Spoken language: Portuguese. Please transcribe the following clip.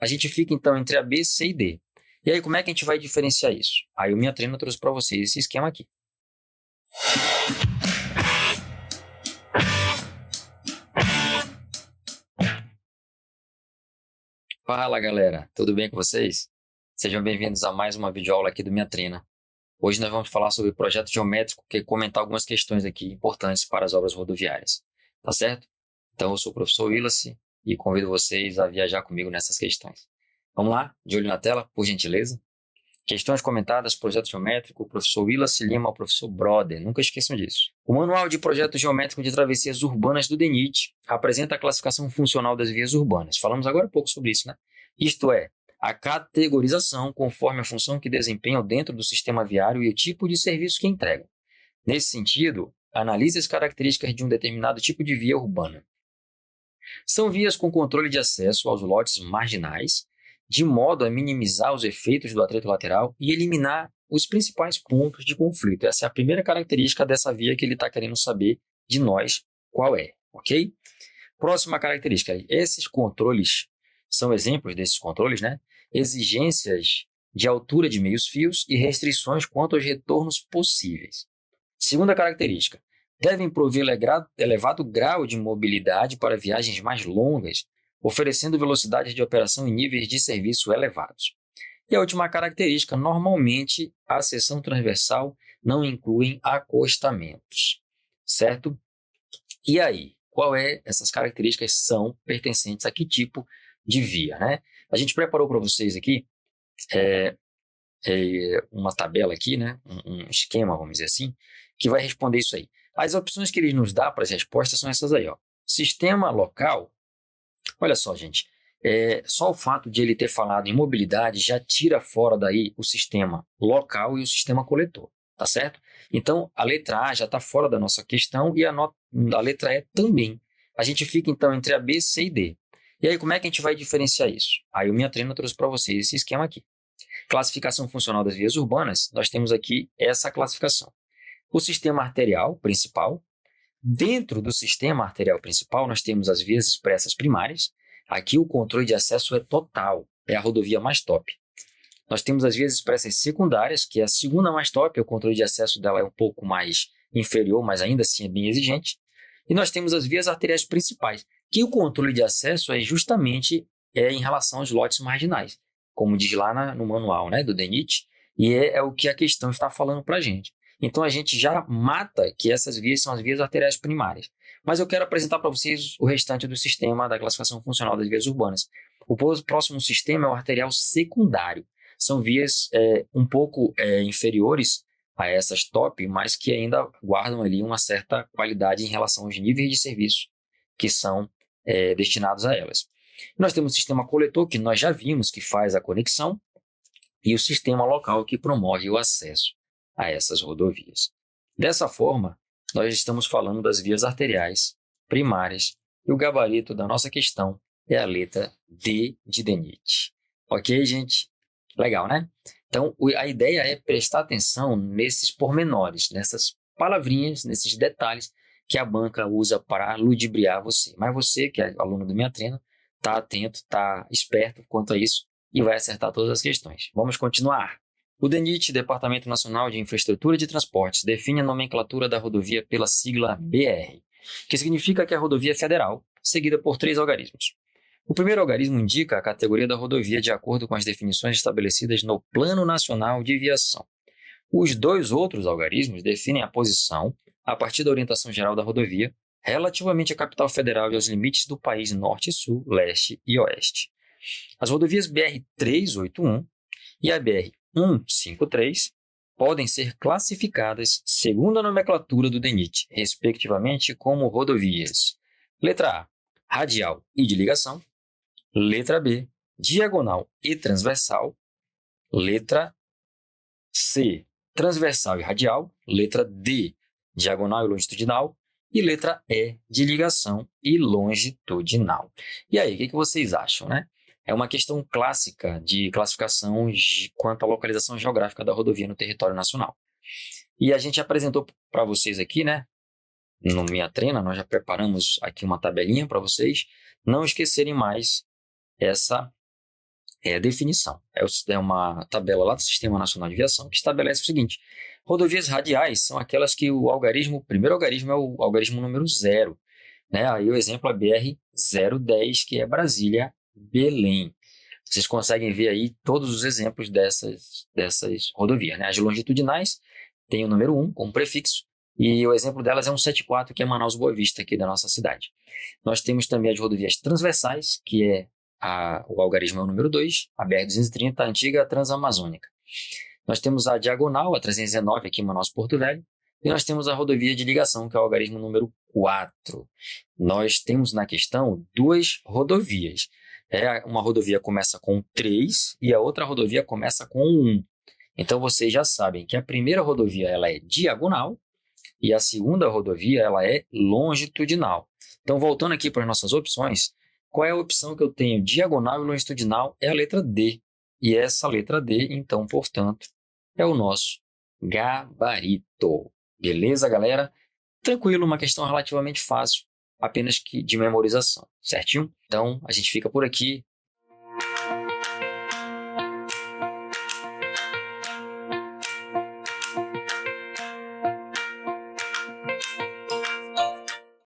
A gente fica, então, entre a B, C e D. E aí, como é que a gente vai diferenciar isso? Aí o Minha Treina trouxe para vocês esse esquema aqui. Fala, galera! Tudo bem com vocês? Sejam bem-vindos a mais uma videoaula aqui do Minha Treina. Hoje nós vamos falar sobre projeto geométrico, que é comentar algumas questões aqui importantes para as obras rodoviárias. Tá certo? Então, eu sou o professor Willis e convido vocês a viajar comigo nessas questões. Vamos lá? De olho na tela, por gentileza. Questões comentadas, projeto geométrico, professor Willis Lima, professor Brother, nunca esqueçam disso. O Manual de Projeto Geométrico de Travessias Urbanas do DENIT apresenta a classificação funcional das vias urbanas. Falamos agora há pouco sobre isso, né? Isto é, a categorização conforme a função que desempenham dentro do sistema viário e o tipo de serviço que entregam. Nesse sentido, analise as características de um determinado tipo de via urbana. São vias com controle de acesso aos lotes marginais, de modo a minimizar os efeitos do atrito lateral e eliminar os principais pontos de conflito. Essa é a primeira característica dessa via que ele está querendo saber de nós qual é, ok? Próxima característica, esses controles são exemplos desses controles, né? Exigências de altura de meios fios e restrições quanto aos retornos possíveis. Segunda característica, devem prover elevado grau de mobilidade para viagens mais longas, oferecendo velocidades de operação e níveis de serviço elevados. E a última característica, normalmente a seção transversal não inclui acostamentos, certo? E aí, essas características são pertencentes a que tipo de via, né? A gente preparou para vocês aqui uma tabela aqui, né? Um esquema, vamos dizer assim, que vai responder isso aí. As opções que ele nos dá para as respostas são essas aí, ó. Sistema local. Olha só, gente, só o fato de ele ter falado em mobilidade já tira fora daí o sistema local e o sistema coletor, tá certo? Então, a letra A já está fora da nossa questão e a letra E também. A gente fica, então, entre a B, C e D. E aí, como é que a gente vai diferenciar isso? Aí o Minha Treina trouxe para vocês esse esquema aqui. Classificação funcional das vias urbanas, nós temos aqui essa classificação. O sistema arterial principal. Dentro do sistema arterial principal, nós temos as vias expressas primárias. Aqui o controle de acesso é total, é a rodovia mais top. Nós temos as vias expressas secundárias, que é a segunda mais top, o controle de acesso dela é um pouco mais inferior, mas ainda assim é bem exigente. E nós temos as vias arteriais principais, que o controle de acesso é justamente em relação aos lotes marginais, como diz lá no manual, né, do DENIT, e é o que a questão está falando para a gente. Então, a gente já mata que essas vias são as vias arteriais primárias. Mas eu quero apresentar para vocês o restante do sistema da classificação funcional das vias urbanas. O próximo sistema é o arterial secundário. São vias um pouco inferiores a essas top, mas que ainda guardam ali uma certa qualidade em relação aos níveis de serviço que são destinados a elas. Nós temos o sistema coletor, que nós já vimos, que faz a conexão, e o sistema local, que promove o acesso a essas rodovias. Dessa forma, nós estamos falando das vias arteriais primárias e o gabarito da nossa questão é a letra D de DENIT. Ok, gente? Legal, né? Então, a ideia é prestar atenção nesses pormenores, nessas palavrinhas, nesses detalhes que a banca usa para ludibriar você. Mas você, que é aluno do Minha Treina, está atento, está esperto quanto a isso e vai acertar todas as questões. Vamos continuar. O DENIT, Departamento Nacional de Infraestrutura de Transportes, define a nomenclatura da rodovia pela sigla BR, que significa que a rodovia é federal, seguida por 3 algarismos. O primeiro algarismo indica a categoria da rodovia de acordo com as definições estabelecidas no Plano Nacional de Viação. Os 2 outros algarismos definem a posição, a partir da orientação geral da rodovia, relativamente à capital federal e aos limites do país norte e sul, leste e oeste. As rodovias BR-381 e a BR-153 podem ser classificadas segundo a nomenclatura do DENIT, respectivamente como rodovias. Letra A, radial e de ligação. Letra B, diagonal e transversal. Letra C, transversal e radial. Letra D, diagonal e longitudinal. E letra E, de ligação e longitudinal. E aí, o que vocês acham, né? É uma questão clássica de classificação quanto à localização geográfica da rodovia no território nacional. E a gente apresentou para vocês aqui, né? No Minha Treina, nós já preparamos aqui uma tabelinha para vocês não esquecerem mais essa É a definição. É uma tabela lá do Sistema Nacional de Aviação que estabelece o seguinte: rodovias radiais são aquelas que o primeiro algarismo é o algarismo número 0, né? Aí o exemplo é BR-010, que é Brasília-Belém. Vocês conseguem ver aí todos os exemplos dessas rodovias, né? As longitudinais têm o número 1 como prefixo, e o exemplo delas é 174, que é Manaus-Boa Vista, aqui da nossa cidade. Nós temos também as rodovias transversais, que é o algarismo é o número 2, a BR-230, a antiga Transamazônica. Nós temos a diagonal, a 319, aqui em Manaus-Porto Velho, e nós temos a rodovia de ligação, que é o algarismo número 4. Nós temos na questão duas rodovias. Uma rodovia começa com 3 e a outra rodovia começa com 1. Então, vocês já sabem que a primeira rodovia ela é diagonal e a segunda rodovia ela é longitudinal. Então, voltando aqui para as nossas opções, qual é a opção que eu tenho? Diagonal e longitudinal é a letra D. E essa letra D, então, portanto, é o nosso gabarito. Beleza, galera? Tranquilo, uma questão relativamente fácil, apenas que de memorização, certinho? Então, a gente fica por aqui.